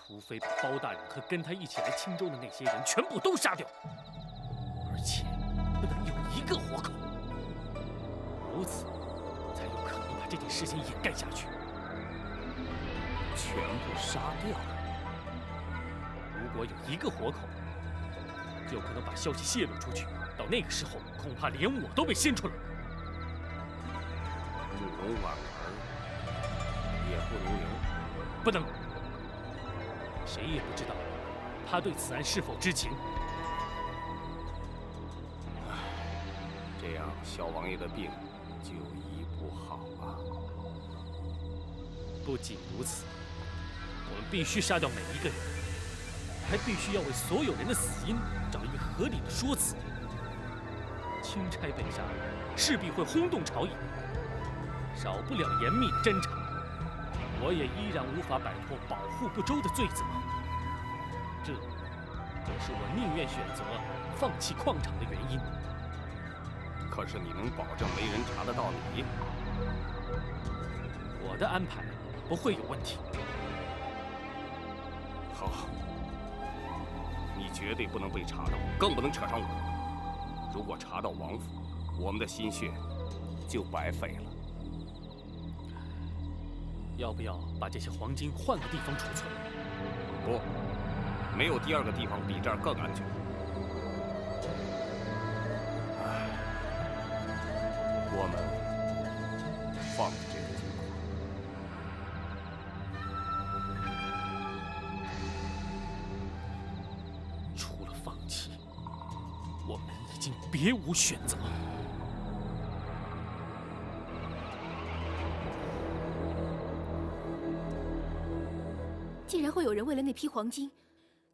除非把包大人和跟他一起来青州的那些人全部都杀掉，而且不能有一个活口，如此才有可能把这件事情掩盖下去。全部杀掉。如果有一个活口，就可能把消息泄露出去。到那个时候，恐怕连我都被掀出来。慕容婉儿也不能留。不能，谁也不知道他对此案是否知情。这样小王爷的病就医不好啊。不仅如此，我们必须杀掉每一个人，还必须要为所有人的死因找一个合理的说辞。钦差被杀，势必会轰动朝野，少不了严密的侦查。我也依然无法摆脱保护不周的罪责，这正是我宁愿选择放弃矿场的原因。可是你能保证没人查得到你？我的安排不会有问题。好，你绝对不能被查到，更不能扯上我。如果查到王府，我们的心血就白费了。要不要把这些黄金换个地方储存？不，没有第二个地方比这儿更安全。唉，我们放弃这个计划。除了放弃，我们已经别无选择。竟然会有人为了那批黄金，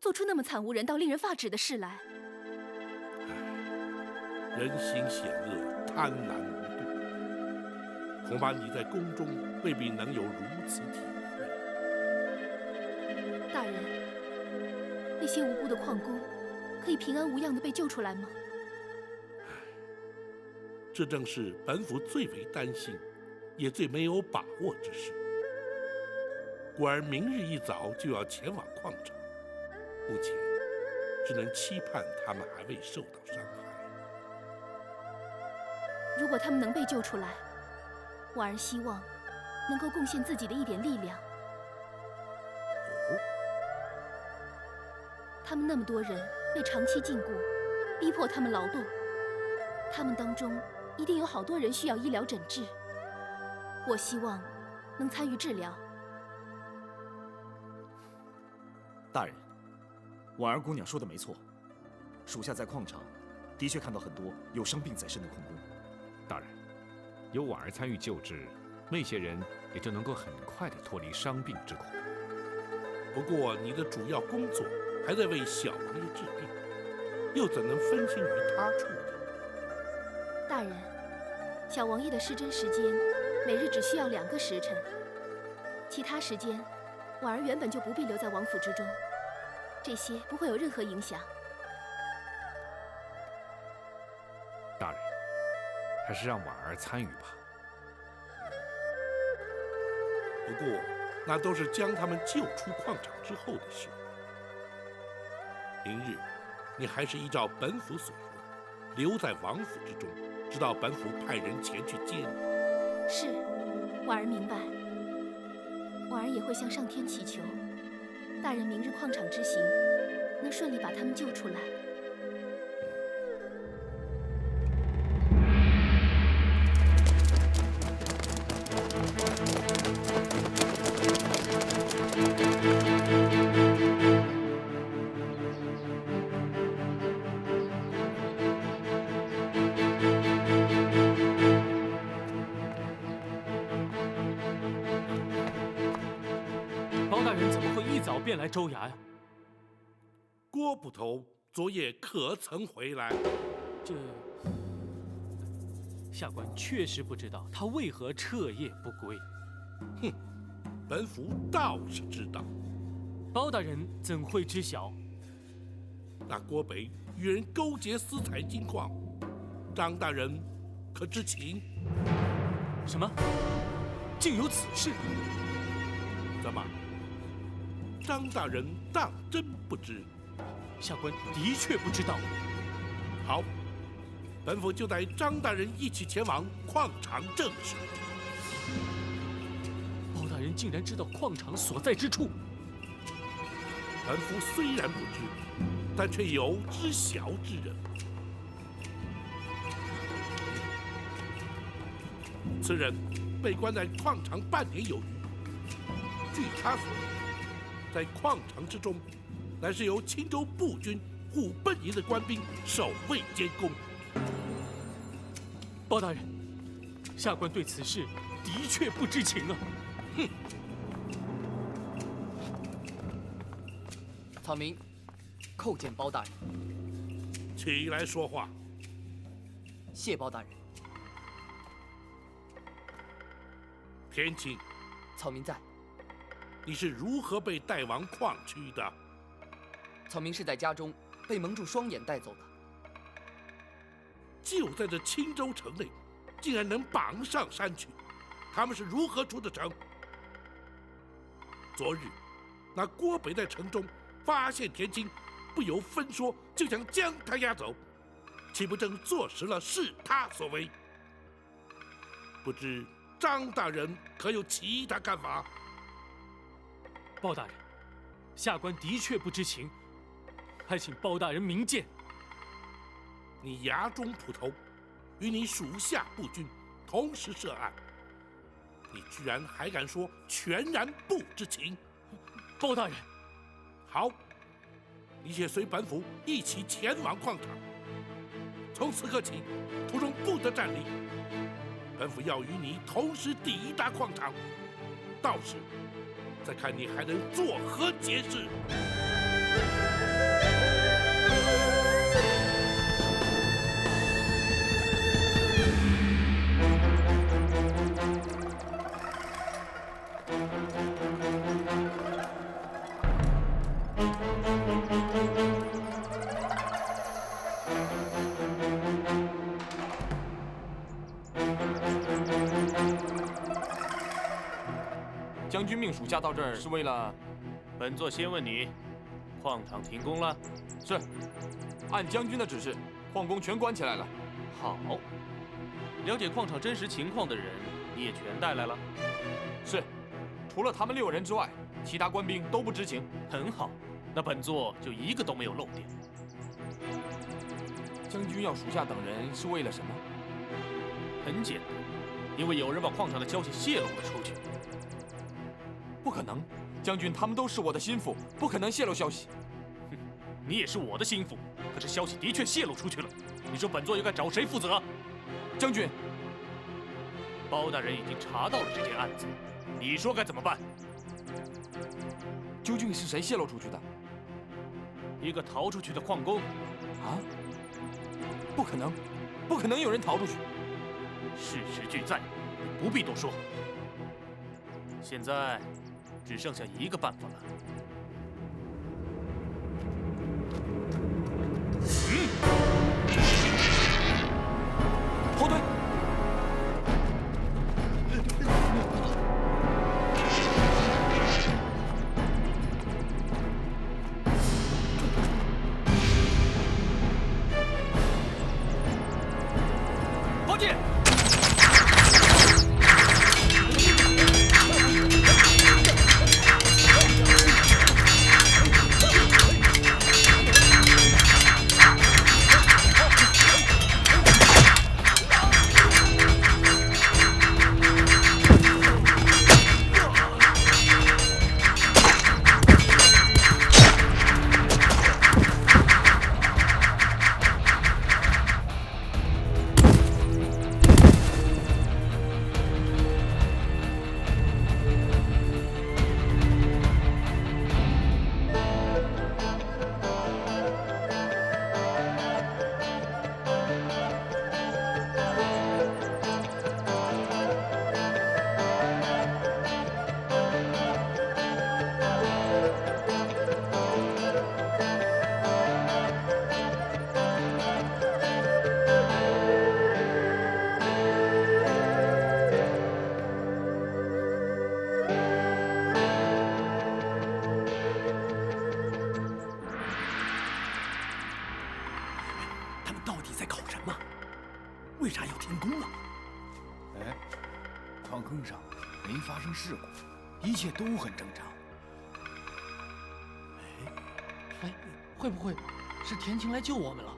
做出那么惨无人道、令人发指的事来。人心险恶，贪婪无度，恐怕你在宫中未必能有如此体会。大人，那些无辜的矿工可以平安无恙地被救出来吗？这正是本府最为担心，也最没有把握之事。果儿明日一早就要前往矿场，目前只能期盼他们还未受到伤害。如果他们能被救出来，婉儿希望能够贡献自己的一点力量。哦，他们那么多人被长期禁锢，逼迫他们劳动，他们当中一定有好多人需要医疗诊治。我希望能参与治疗。大人，婉儿姑娘说的没错，属下在矿场的确看到很多有伤病在身的矿工。大人，有婉儿参与救治，那些人也就能够很快地脱离伤病之苦。不过你的主要工作还在为小王爷治病，又怎能分心于他处呢？大人，小王爷的施针时间每日只需要2个时辰，其他时间婉儿原本就不必留在王府之中，这些不会有任何影响。大人，还是让婉儿参与吧。不过那都是将他们救出矿场之后的事。明日你还是依照本府所说，留在王府之中，直到本府派人前去接你。是，婉儿明白。婉儿也会向上天祈求，大人明日矿场之行能顺利把他们救出来。包大人怎么会一早便来州衙呀？郭捕头昨夜可曾回来？这下官确实不知道他为何彻夜不归。哼，本府倒是知道。包大人怎会知晓？那郭北与人勾结私采金矿，张大人可知情？什么？竟有此事？怎么？张大人当真不知。下官的确不知道。好，本府就带张大人一起前往矿场证实。包大人竟然知道矿场所在之处。本府虽然不知，但却有知晓之人。此人被关在矿场半年有余。据他所言，在矿场之中，乃是由青州步军虎贲营的官兵守卫监工。包大人，下官对此事的确不知情啊！哼！草民叩见包大人。起来说话。谢包大人。田青，草民在。你是如何被带往矿区的？草民是在家中被蒙住双眼带走的。就在这青州城内，竟然能绑上山去，他们是如何出的城？昨日，那郭北在城中发现田青，不由分说就想将他押走，岂不正坐实了是他所为？不知张大人可有其他看法？包大人，下官的确不知情，还请包大人明鉴。你衙中捕头，与你属下步军同时涉案，你居然还敢说全然不知情？包大人，好，你且随本府一起前往矿场。从此刻起，途中不得站立。本府要与你同时抵达矿场，到时再看你还能作何解释。将军命属下到这儿是为了……本座先问你，矿场停工了？是，按将军的指示，矿工全关起来了。好，了解矿场真实情况的人你也全带来了？是，除了他们6人之外，其他官兵都不知情。很好，那本座就一个都没有漏掉。将军要属下等人是为了什么？很简单，因为有人把矿场的消息泄露了出去。不可能，将军他们都是我的心腹，不可能泄露消息。哼，你也是我的心腹，可是消息的确泄露出去了。你说本座又该找谁负责？将军，包大人已经查到了这件案子，你说该怎么办？究竟是谁泄露出去的？一个逃出去的矿工。啊？不可能，不可能有人逃出去。事实俱在，你不必多说。现在只剩下一个办法了。后退！报进！为啥要停工啊？哎，矿坑上没发生事故，一切都很正常。哎，会不会是田青来救我们了？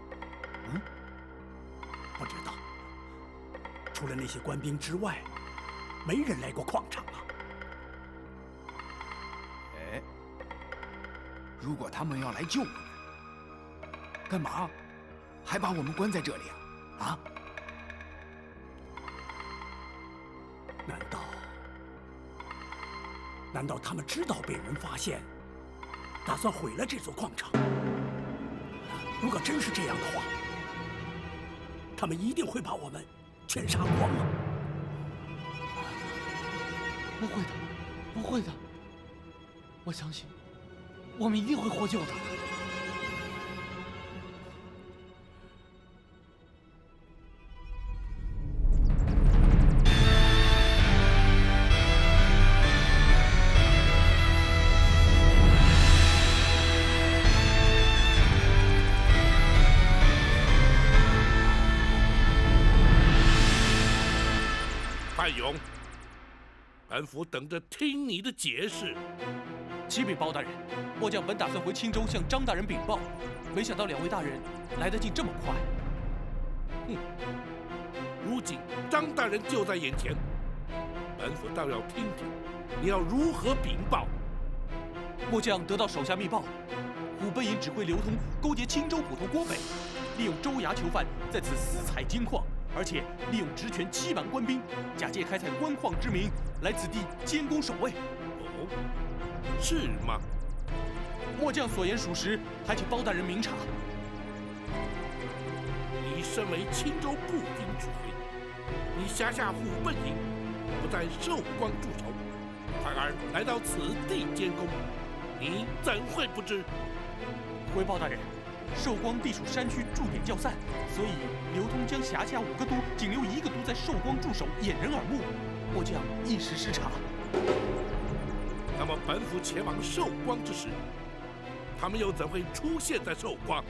嗯，不知道。除了那些官兵之外，没人来过矿场啊。哎，如果他们要来救我们，干嘛还把我们关在这里啊？啊？难道他们知道被人发现，打算毁了这座矿场？如果真是这样的话，他们一定会把我们全杀光了。不会的，不会的，我相信，我们一定会获救的。范勇，本府等着听你的解释。启禀包大人，末将本打算回青州向张大人禀报，没想到两位大人来得竟这么快。哼，如今张大人就在眼前，本府倒要听听你要如何禀报。末将得到手下密报，虎贲营指挥刘通勾结青州捕头郭北，利用州衙囚犯在此私采金矿。而且利用职权欺瞒官兵，假借开采官矿之名来此地监工守卫。哦，是吗？末将所言属实，还请包大人明察。你身为青州步兵指挥，你辖下虎贲营不在寿光驻守，反而来到此地监工，你怎会不知？回报大人，寿光地属山区驻点较散，所以刘通将辖下5个都仅留1个都在寿光驻守，掩人耳目。末将一时失察。那么本府前往寿光之时，他们又怎会出现在寿光？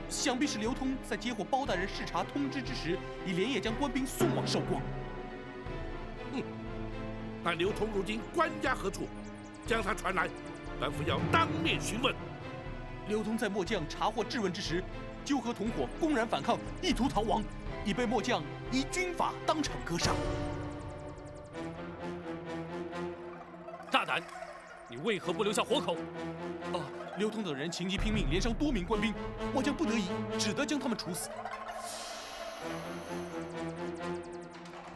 想必是刘通在接获包大人视察通知之时，已连夜将官兵送往寿光。那刘通如今关押何处？将他传来，本府要当面询问。刘通在末将查获质问之时，纠合同伙公然反抗，意图逃亡，已被末将依军法当场格杀。大胆！你为何不留下活口？刘通等人情急拼命，连伤多名官兵，末将不得已只得将他们处死。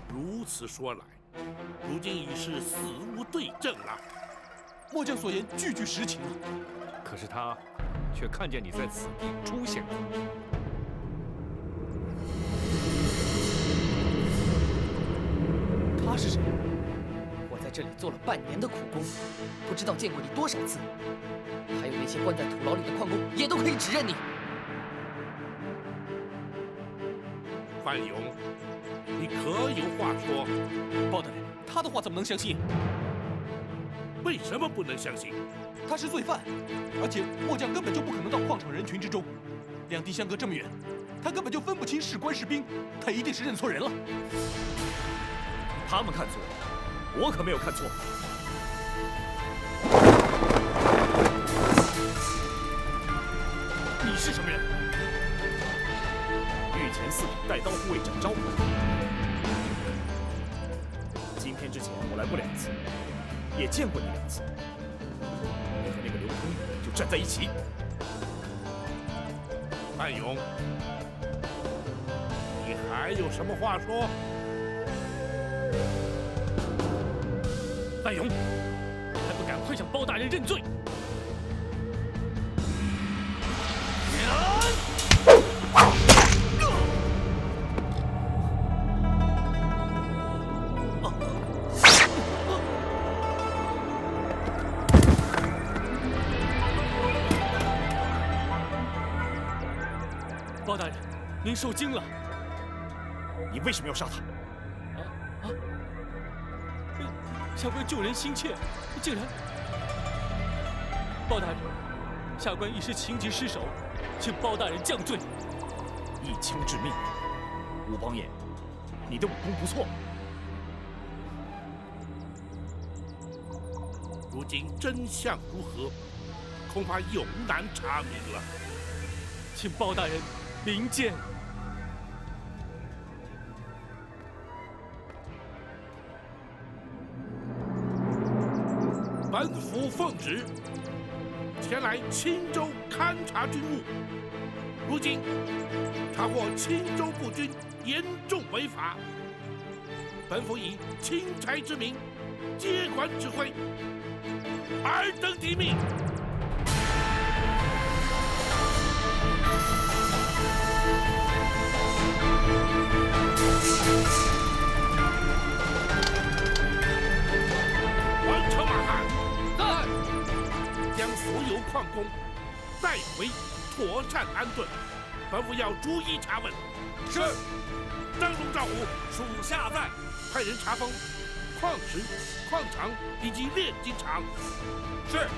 如此说来，如今已是死无对证了。末将所言句句实情啊。可是他却看见你在此地出现过。他是谁？我在这里做了半年的苦工，不知道见过你多少次。还有那些关在土牢里的矿工，也都可以指认你。范勇，你可有话说？包大人，他的话怎么能相信？为什么不能相信？他是罪犯，而且末将根本就不可能到矿场人群之中，两地相隔这么远，他根本就分不清是官是兵，他一定是认错人了。他们看错，我可没有看错。你是什么人？御前4品带刀护卫展昭。今天之前我来过2次，也见过你2次。你和那个刘通就站在一起。范勇，你还有什么话说？范勇，还不赶快向包大人认罪！包大人，您受惊了。你为什么要杀他？下官救人心切，竟然……包大人，下官一时情急失手，请包大人降罪。一枪致命，武邦彦，你的武功不错。如今真相如何，恐怕永难查明了。请包大人明鉴。本府奉旨前来青州勘察军务，如今查获青州步军严重违法，本府以钦差之名接管指挥，尔等听命。完成马汉，在。将所有矿工带回，妥善安顿。本府要逐一查问。是。张龙赵虎，属下在。派人查封矿石、矿场以及炼金厂。是。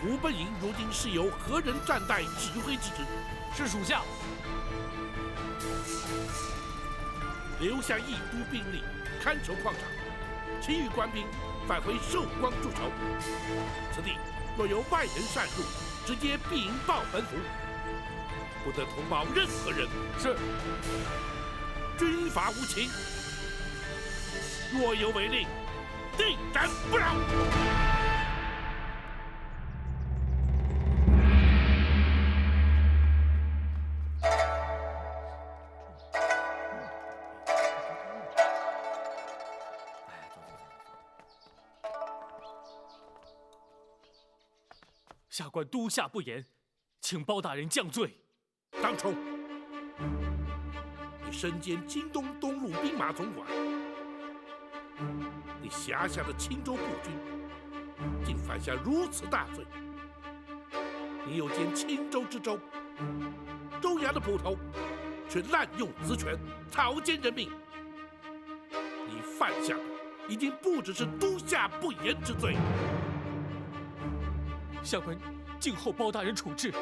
虎贲营如今是由何人暂代指挥之职？是属下。留下一都兵力看守矿场，其余官兵返回寿光驻守。此地若有外人擅入，直接禀报本府，不得通报任何人。是。军法无情，若有违令，定斩不饶。下官督下不严，请包大人降罪。当冲，你身兼京东东路兵马总管，你辖下的青州步军竟犯下如此大罪，你又兼青州知州，州衙的捕头，却滥用职权，草菅人命。你犯下的已经不只是督下不严之罪。下官静候包大人处置。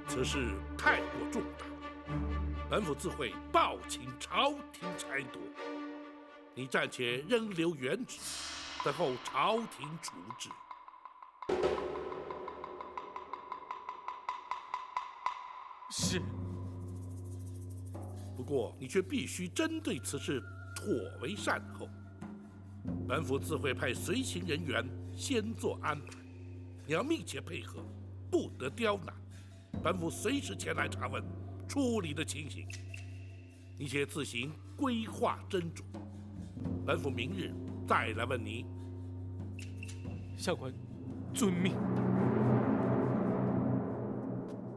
此事太过重大，本府自会报请朝廷裁夺。你暂且仍留原职，等候朝廷处置。是。不过你却必须针对此事妥为善后。本府自会派随行人员先做安排，你要密切配合，不得刁难。本府随时前来查问处理的情形，你且自行规划斟酌。本府明日再来问你。下官遵命。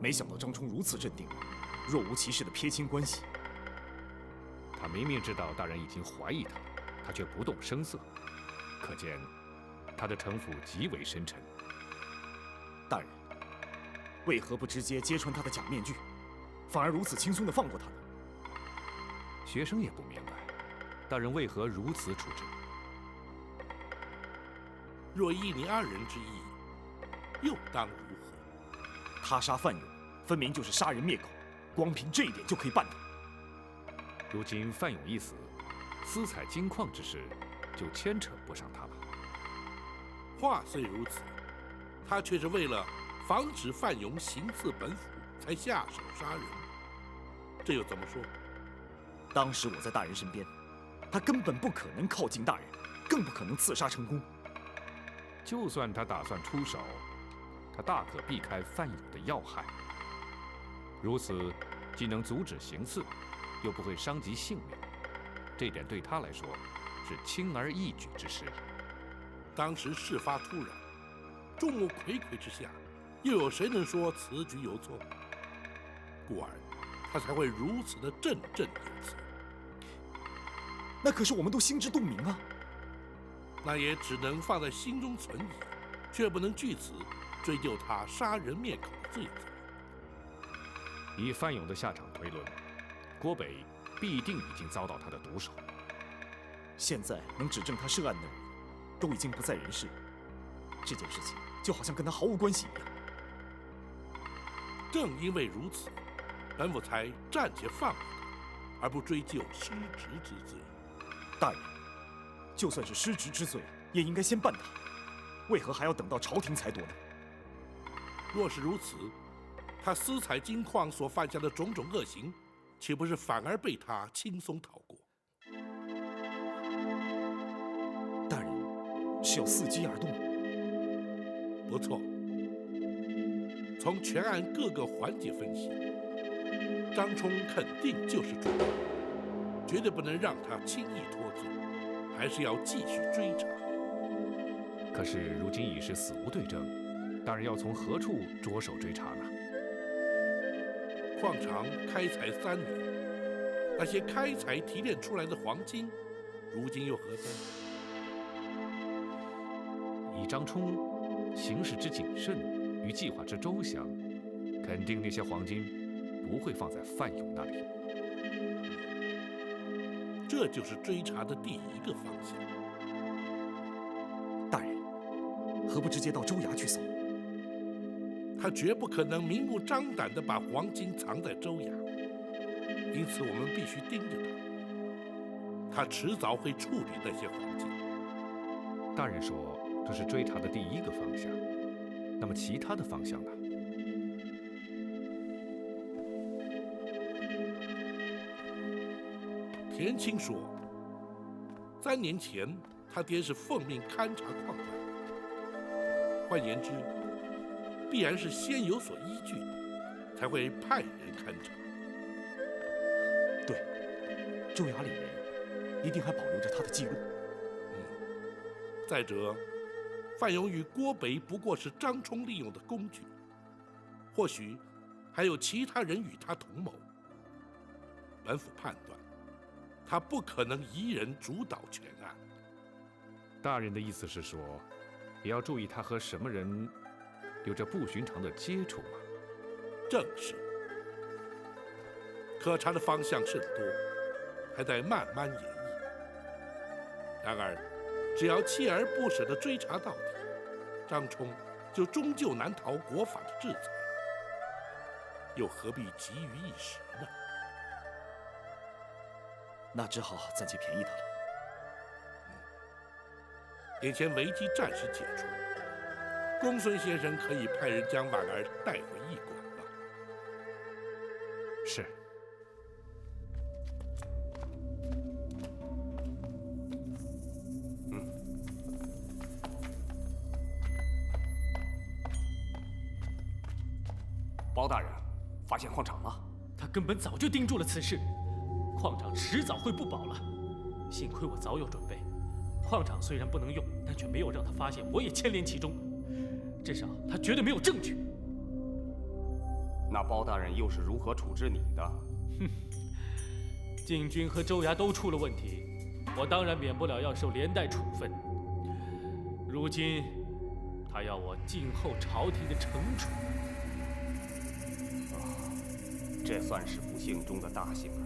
没想到张冲如此镇定，若无其事的撇清关系。他明明知道大人已经怀疑他却不动声色，可见他的城府极为深沉。大人，为何不直接揭穿他的假面具，反而如此轻松地放过他呢？学生也不明白，大人为何如此处置。若依你二人之意，又当如何？他杀范勇，分明就是杀人灭口，光凭这一点就可以办他。如今范勇一死，私采金矿之事就牵扯不上他了。话虽如此，他却是为了防止范勇行刺本府才下手杀人，这又怎么说？当时我在大人身边，他根本不可能靠近大人，更不可能刺杀成功。就算他打算出手，他大可避开范勇的要害，如此既能阻止行刺，又不会伤及性命，这点对他来说是轻而易举之事。当时事发突然，众目睽睽之下，又有谁能说此举有错？故而他才会如此的振振有词。那可是我们都心知肚明啊。那也只能放在心中存疑，却不能据此追究他杀人灭口的罪责。以范勇的下场推论，郭北必定已经遭到他的毒手。现在能指证他涉案的人，都已经不在人世，这件事情就好像跟他毫无关系一样。正因为如此，本府才暂且放过他，而不追究失职之罪。大人，就算是失职之罪，也应该先办他，为何还要等到朝廷才夺呢？若是如此，他私采金矿所犯下的种种恶行，岂不是反而被他轻松逃过？大人是要伺机而动。不错，从全案各个环节分析，张冲肯定就是主谋，绝对不能让他轻易脱罪，还是要继续追查。可是如今已是死无对证，大人要从何处着手追查呢？矿场开采3年，那些开采提炼出来的黄金，如今又何在？以张冲行事之谨慎与计划之周详，肯定那些黄金不会放在范勇那里。这就是追查的第一个方向。大人，何不直接到州衙去搜？他绝不可能明目张胆地把黄金藏在州衙，因此我们必须盯着他。他迟早会处理那些黄金。大人说这是追查的第一个方向，那么其他的方向呢？田青说，3年前他爹是奉命勘察矿段，换言之，必然是先有所依据，才会派人勘察。对，州衙里面一定还保留着他的记录。再者，范勇与郭北不过是张冲利用的工具，或许还有其他人与他同谋。本府判断，他不可能一人主导全案。大人的意思是说，也要注意他和什么人有着不寻常的接触吗？正是。可查的方向甚多，还得慢慢演绎。然而，只要锲而不舍地追查到底，张冲就终究难逃国法的制裁，又何必急于一时呢？那只好暂且便宜他了。眼前危机暂时解除，公孙先生可以派人将婉儿带回驿馆了。是。包大人，发现矿场了。他根本早就盯住了此事，矿场迟早会不保了。幸亏我早有准备，矿场虽然不能用，但却没有让他发现我也牵连其中，至少他绝对没有证据。那包大人又是如何处置你的？哼，禁军和州衙都出了问题，我当然免不了要受连带处分。如今，他要我静候朝廷的惩处。这算是不幸中的大幸了，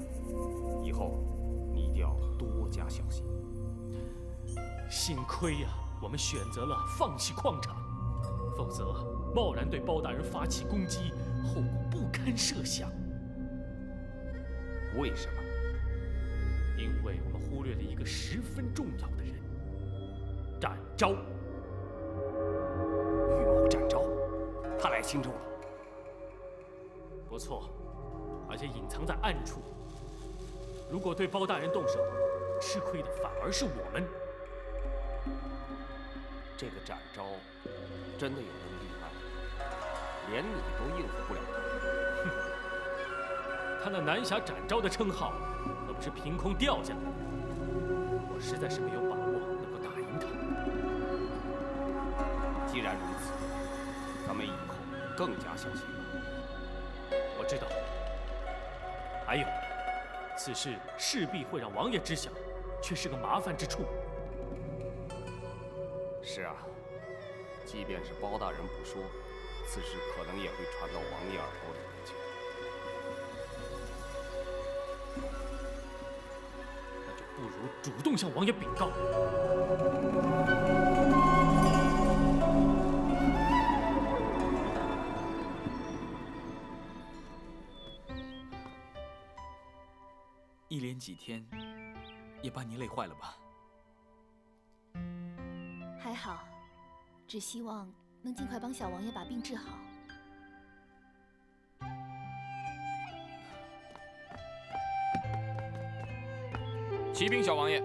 以后你一定要多加小心。幸亏呀，我们选择了放弃矿场，否则贸然对包大人发起攻击，后果不堪设想。为什么？因为我们忽略了一个十分重要的人——展昭。预谋展昭，他来青州了。不错。而且隐藏在暗处。如果对包大人动手，吃亏的反而是我们。这个展昭真的有那么厉害，连你都应付不了他。哼，他那南侠展昭的称号，可不是凭空掉下来的。我实在是没有把握能够打赢他。既然如此，咱们以后更加小心了。我知道。还有，此事势必会让王爷知晓，却是个麻烦之处。是啊，即便是包大人不说，此事可能也会传到王爷耳朵里面去。那就不如主动向王爷禀告。几天，也把你累坏了吧？还好，只希望能尽快帮小王爷把病治好。启禀小王爷，驿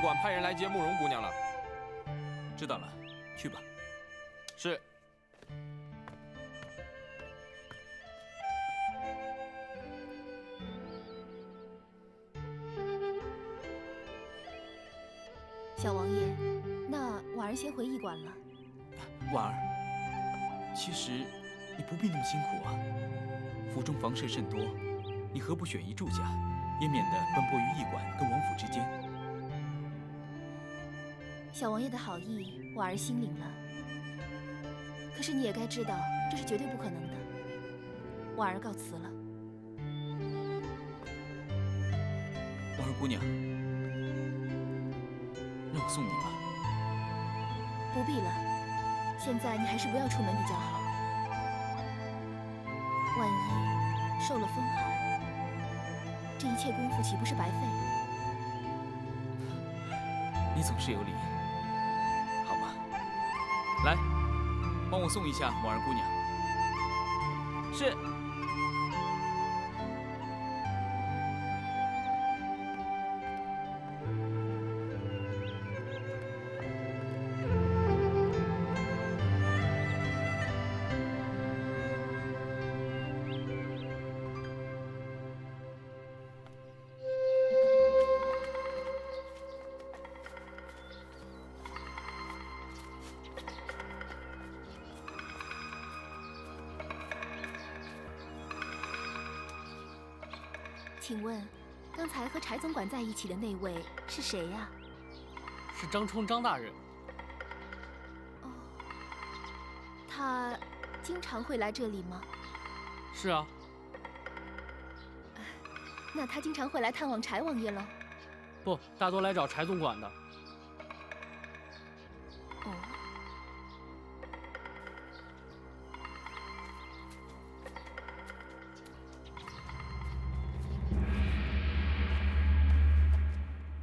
馆派人来接慕容姑娘了。知道了，去吧。是。小王爷，那婉儿先回驿馆了。婉儿，其实你不必那么辛苦啊。府中房舍甚多，你何不选一住下，也免得奔波于驿馆跟王府之间。小王爷的好意，婉儿心领了。可是你也该知道，这是绝对不可能的。婉儿告辞了。婉儿姑娘，让我送你吧。不必了，现在你还是不要出门比较好。万一受了风寒，这一切功夫岂不是白费？你总是有理。好吧，来，帮我送一下婉儿姑娘。是。请问，刚才和柴总管在一起的那位是谁呀？是张冲张大人。哦，他经常会来这里吗？是啊。那他经常会来探望柴王爷喽？不，大多来找柴总管的。哦。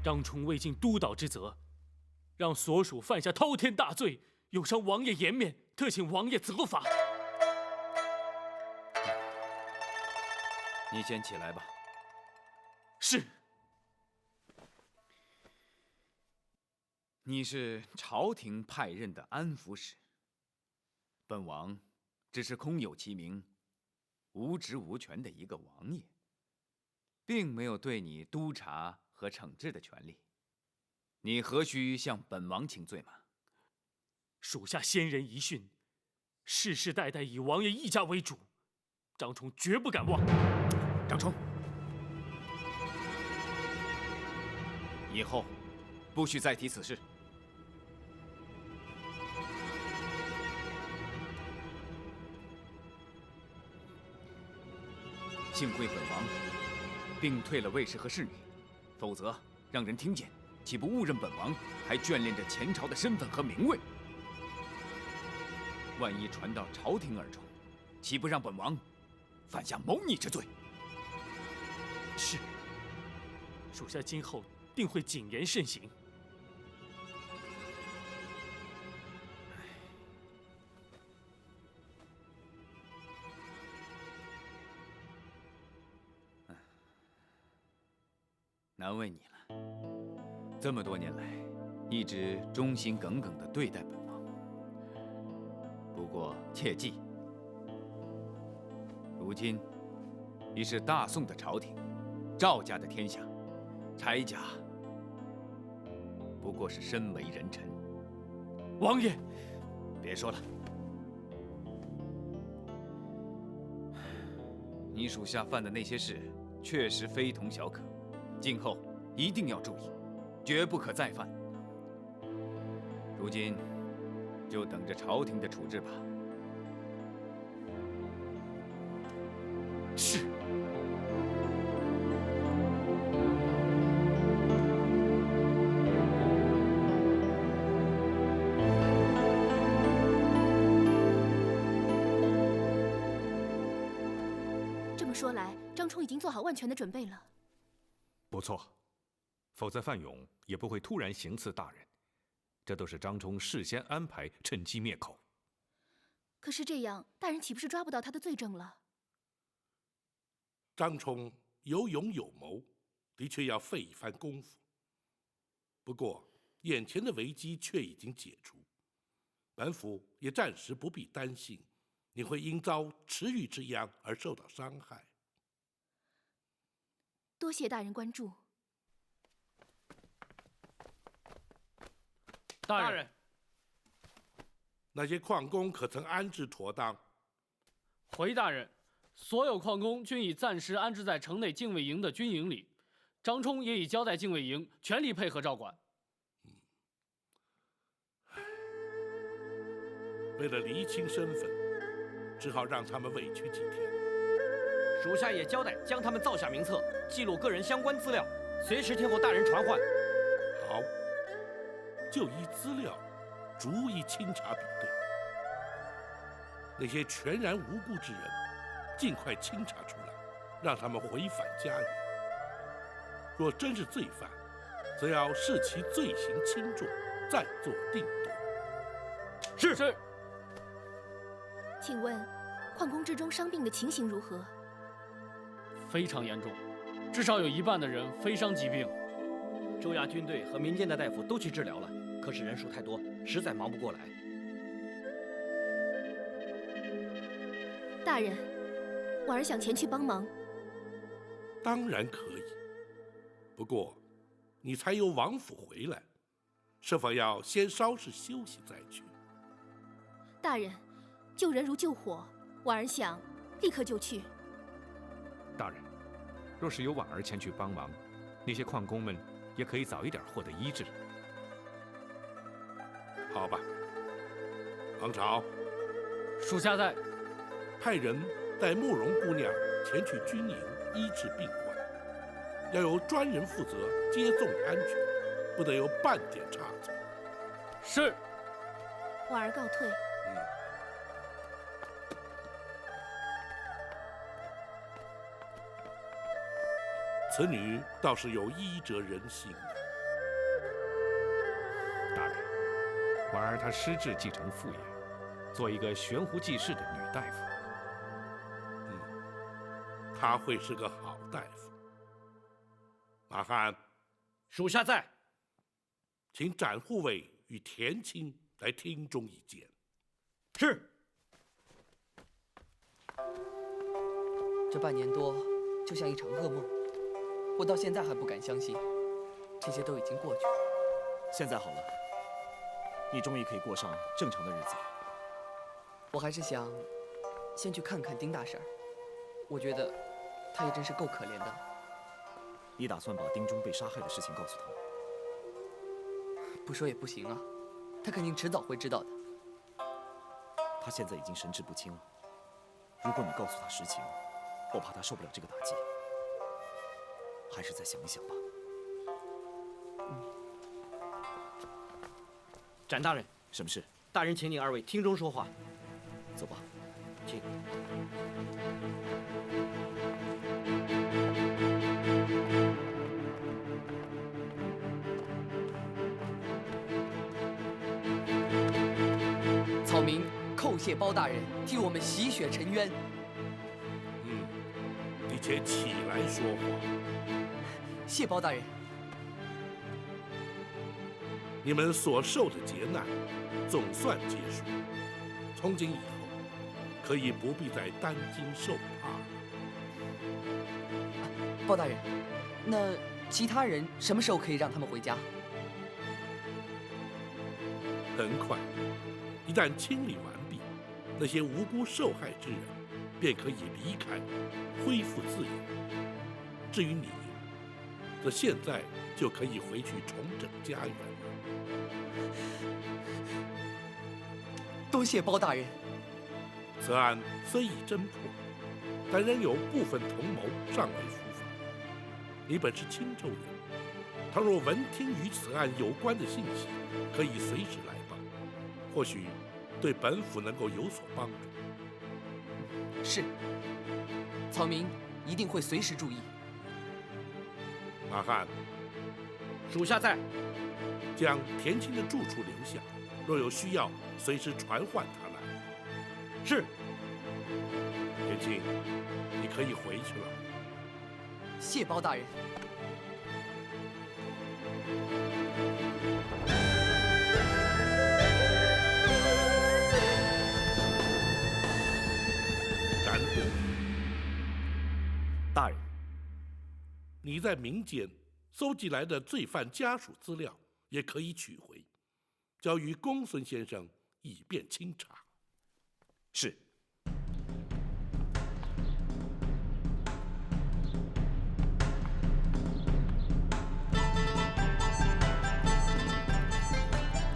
张冲未尽督导之责，让所属犯下滔天大罪，有伤王爷颜面，特请王爷责罚。你先起来吧。是。你是朝廷派任的安抚使，本王只是空有其名、无职无权的一个王爷，并没有对你督察和惩治的权利，你何须向本王请罪吗？属下先人遗训，世世代代以王爷一家为主，张冲绝不敢忘。张冲，以后不许再提此事。幸亏本王并退了卫士和侍女，否则让人听见，岂不误认本王还眷恋着前朝的身份和名位？万一传到朝廷耳中，岂不让本王犯下谋逆之罪？是，属下今后定会谨言慎行。难为你了，这么多年来，一直忠心耿耿地对待本王。不过切记，如今已是大宋的朝廷，赵家的天下，柴家不过是身为人臣。王爷，别说了，你属下犯的那些事，确实非同小可。今后一定要注意，绝不可再犯。如今就等着朝廷的处置吧。是。说来，张冲已经做好万全的准备了。不错，否则范勇也不会突然行刺大人，这都是张冲事先安排，趁机灭口。可是这样，大人岂不是抓不到他的罪证了？张冲有勇有谋，的确要费一番功夫。不过，眼前的危机却已经解除，本府也暂时不必担心你会因遭池鱼之殃而受到伤害。多谢大人关注。大人，那些矿工可曾安置妥当？回大人，所有矿工均已暂时安置在城内禁卫营的军营里，张冲也已交代禁卫营全力配合照管。为了厘清身份，只好让他们委屈几天。属下也交代将他们造下名册，记录个人相关资料，随时听候大人传唤。好，就依资料逐一清查比对，那些全然无辜之人，尽快清查出来，让他们回返家园。若真是罪犯，则要视其罪行轻重，再做定夺。是。请问，矿工之中伤病的情形如何？非常严重，至少有一半的人非伤疾病。州衙军队和民间的大夫都去治疗了，可是人数太多，实在忙不过来。大人，婉儿想前去帮忙。当然可以，不过你才由王府回来，是否要先稍事休息再去？大人，救人如救火，婉儿想立刻就去。大人，若是有婉儿前去帮忙，那些矿工们也可以早一点获得医治。好吧，王朝，属下在。派人带慕容姑娘前去军营医治病患，要由专人负责接送安全，不得有半点差错。是。婉儿告退。此女倒是有医者仁心的。大人，婉儿她失志继承父业，做一个悬壶济世的女大夫。她会是个好大夫。马汉，属下在。请展护卫与田青来厅中一见。是。这半年多就像一场噩梦，我到现在还不敢相信，这些都已经过去了。现在好了，你终于可以过上正常的日子了。我还是想先去看看丁大婶儿，我觉得她也真是够可怜的。你打算把丁忠被杀害的事情告诉他吗？不说也不行啊，他肯定迟早会知道的。他现在已经神志不清了，如果你告诉他实情，我怕他受不了这个打击。还是再想一想吧。展大人，什么事？大人请你二位厅中说话。走吧，请。草民叩谢包大人替我们洗雪沉冤。你且起来说话。谢包大人。你们所受的劫难总算结束，从今以后可以不必再担惊受怕了。包大人，那其他人什么时候可以让他们回家？很快，一旦清理完毕，那些无辜受害之人便可以离开，恢复自由。至于你，则现在就可以回去重整家园了。多谢包大人。此案虽已侦破，但仍有部分同谋尚未伏法。你本是青州人，倘若闻听与此案有关的信息，可以随时来报，或许对本府能够有所帮助。是。草民一定会随时注意。马汉，属下在。将田青的住处留下，若有需要，随时传唤他来。是。田青，你可以回去了。谢包大人。然后，大人，你在民间搜集来的罪犯家属资料也可以取回，交于公孙先生，以便清查。是。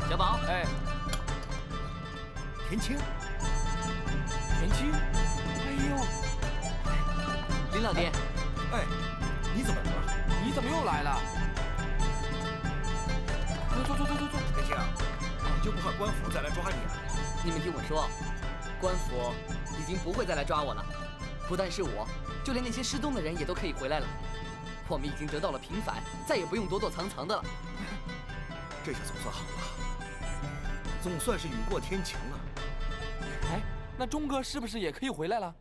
小宝，哎，田青，田青，哎呦，林老爹，哎，你怎么来了？你怎么又来了？坐。田青啊，你就不怕官府再来抓你啊？你们听我说，官府已经不会再来抓我了。不但是我，就连那些失踪的人也都可以回来了。我们已经得到了平反，再也不用躲躲藏藏的了。这下总算好了，总算是雨过天晴了。哎，那钟哥是不是也可以回来了？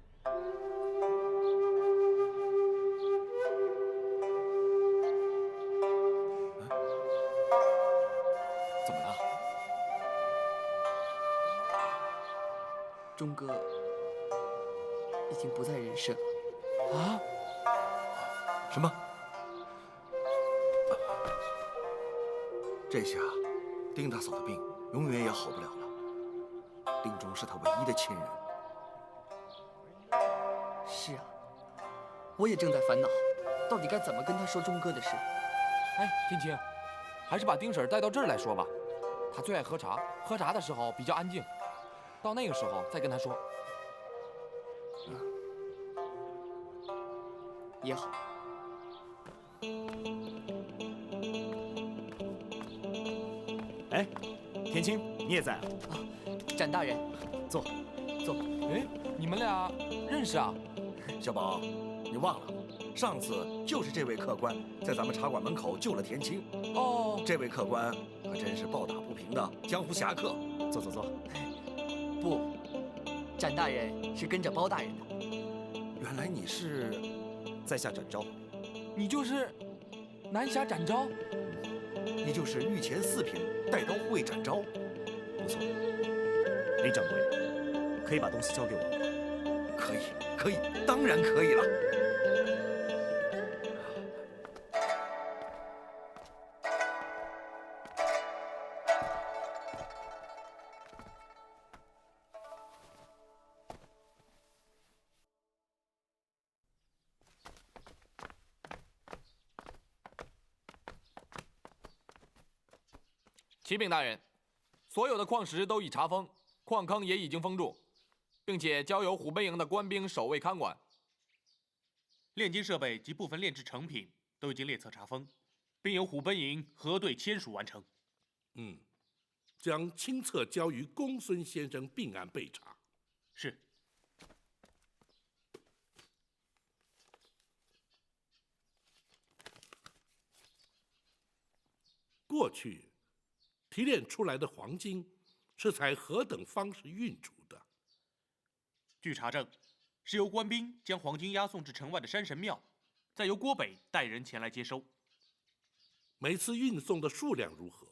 怎么了？钟哥已经不在人世了。啊？什么？这下，丁大嫂的病永远也好不了了。丁钟是她唯一的亲人。是啊，我也正在烦恼，到底该怎么跟他说钟哥的事。哎，天青，还是把丁婶带到这儿来说吧。她最爱喝茶，喝茶的时候比较安静，到那个时候再跟她说。也好。哎，田青，你也在啊？展大人，坐。哎，你们俩认识啊？小宝，你忘了，上次就是这位客官在咱们茶馆门口救了田青。哦，这位客官可真是抱打不平的江湖侠客。坐。不，展大人是跟着包大人的。原来你是在下展昭。你就是南侠展昭？你就是御前四品带刀护卫展昭。不错，林掌柜，可以把东西交给我吗？可以，当然可以了。启禀大人，所有的矿石都已查封，矿坑也已经封住，并且交由虎贲营的官兵守卫看管。炼金设备及部分炼制成品都已经列册查封，并由虎贲营核对签署完成。将清册交于公孙先生并案备查。是。过去提炼出来的黄金是采何等方式运出的？据查证，是由官兵将黄金押送至城外的山神庙，再由郭北带人前来接收。每次运送的数量如何？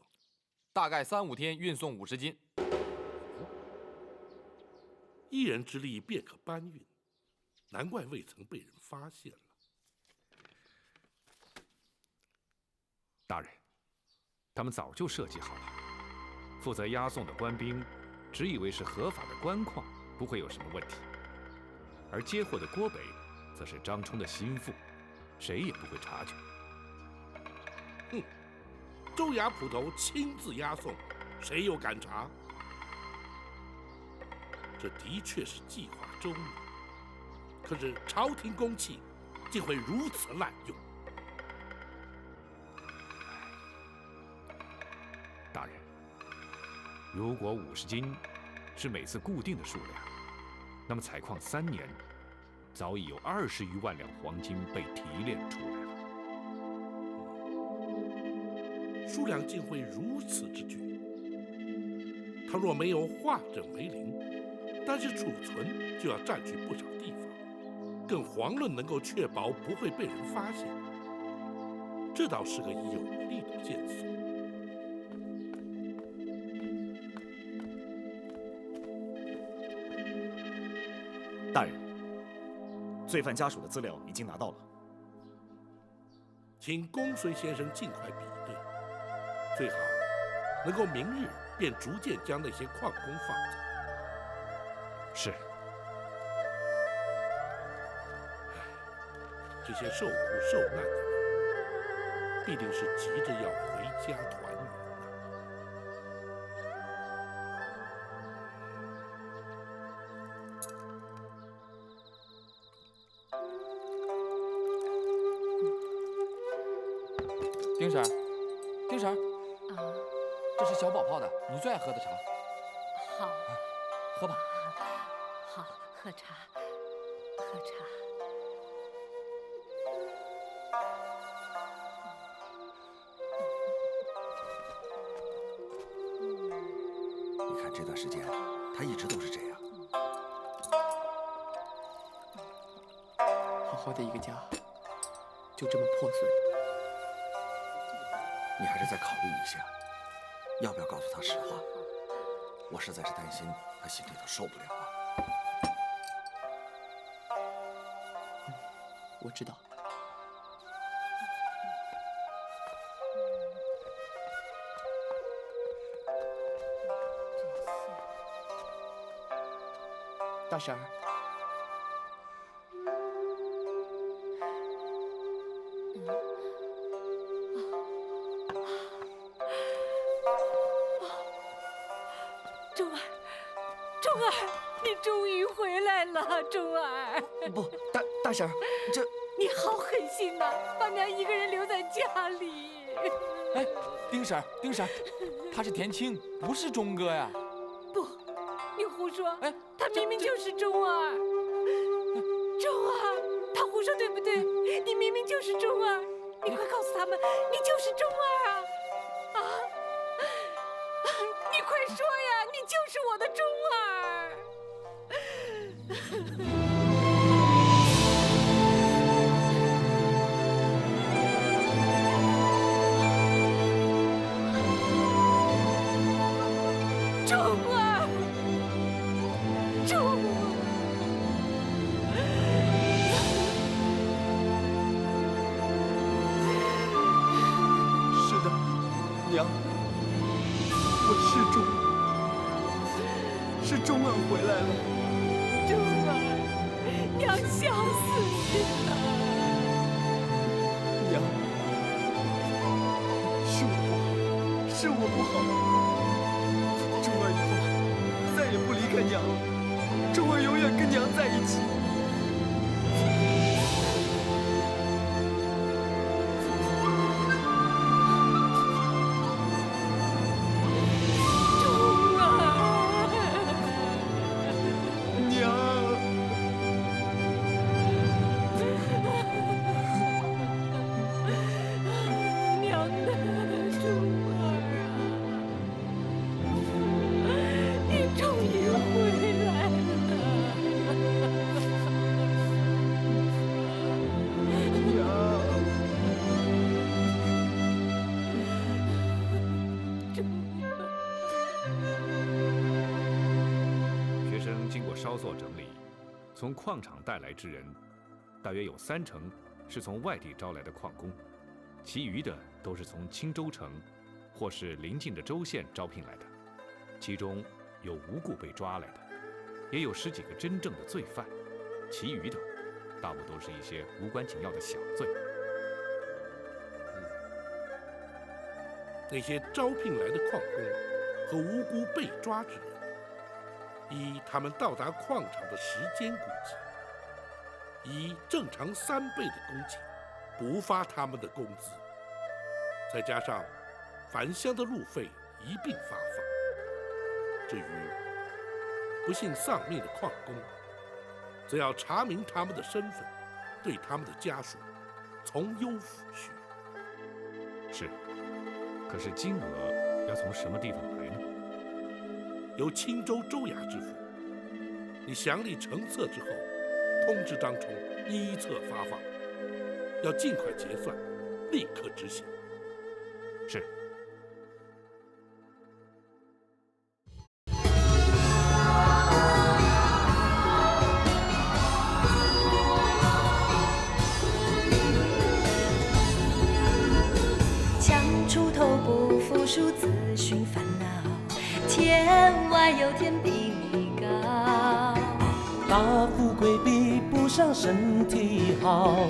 大概3、5天运送50斤。一人之力便可搬运，难怪未曾被人发现了。大人，他们早就设计好了，负责押送的官兵只以为是合法的官矿，不会有什么问题。而接货的郭北，则是张冲的心腹，谁也不会察觉。州衙捕头亲自押送，谁又敢查？这的确是计划周密，可是朝廷公器竟会如此滥用。大人，如果50斤是每次固定的数量，那么采矿3年，早已有20余万两黄金被提炼出来了。数量竟会如此之巨。倘若没有化整为零，但是储存就要占据不少地方，更遑论能够确保不会被人发现。这倒是个有力的线索。大人，罪犯家属的资料已经拿到了，请公孙先生尽快比对，最好能够明日便逐渐将那些矿工放走。是。这些受苦受难的人，必定是急着要回家团圆呐。丁婶儿，丁婶儿，这是小宝泡的，你最爱喝的茶。好，喝吧。好，喝茶，喝茶。你看这段时间，他一直都是这样。好好的一个家，就这么破碎。你还是再考虑一下，要不要告诉他实话？我实在是担心他心里头受不了啊。我知道。大婶儿，钟儿，钟儿，你终于回来了，钟儿。不，大婶儿，这你好狠心呐，把娘一个人留在家里。哎，丁婶儿，丁婶儿，他是田青，不是钟哥呀。不，你胡说！哎，他明明就是钟儿。钟儿，他胡说对不对？你明明就是钟儿，你快告诉他们，你就是钟儿啊！啊！你快说呀，你就是我的钟儿！钟儿，钟儿。是的，娘，我是钟儿，是钟儿回来了。钟儿，娘想死你了。娘，是我不好，是我不好。钟儿以后再也不离开娘了，钟儿永远跟娘在一起。稍作整理，从矿场带来之人，大约有30%是从外地招来的矿工，其余的都是从青州城或是邻近的州县招聘来的，其中有无故被抓来的，也有10几个真正的罪犯，其余的大部都是一些无关紧要的小罪。那些招聘来的矿工和无辜被抓之人，依他们到达矿场的时间估计，以正常3倍的工钱补发他们的工资，再加上返乡的路费一并发放。至于不幸丧命的矿工，则要查明他们的身份，对他们的家属从优抚恤。是，可是金额要从什么地方来呢？由青州州衙支付。你详历成册之后，通知张冲依册发放，要尽快结算，立刻执行。是。强出头不服输，自寻烦恼，天外有天比你高。大富贵比不上身体好，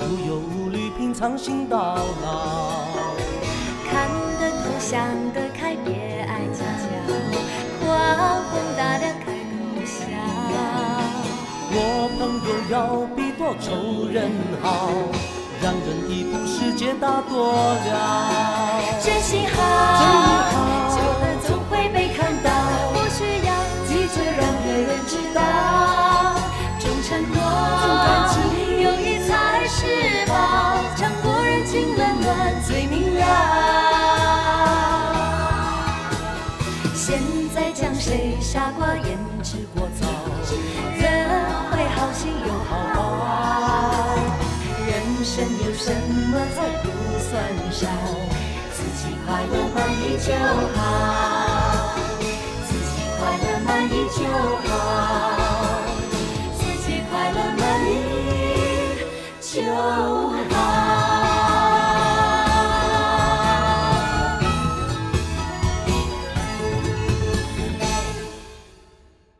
无忧无虑平常心到老。看得透想得开，别爱计较，宽宏大量开口笑。我朋友要比多仇人好，让人一步世界大多了。真心好，久了总会被看到，不需要急着让别人知道。重承诺，重感情，友谊才是宝，强国人情冷暖最明了。现在将谁傻瓜胭脂过早，人会好心有好报。人生有什么才不算少，自己快乐满意就好，自己快乐满意就好。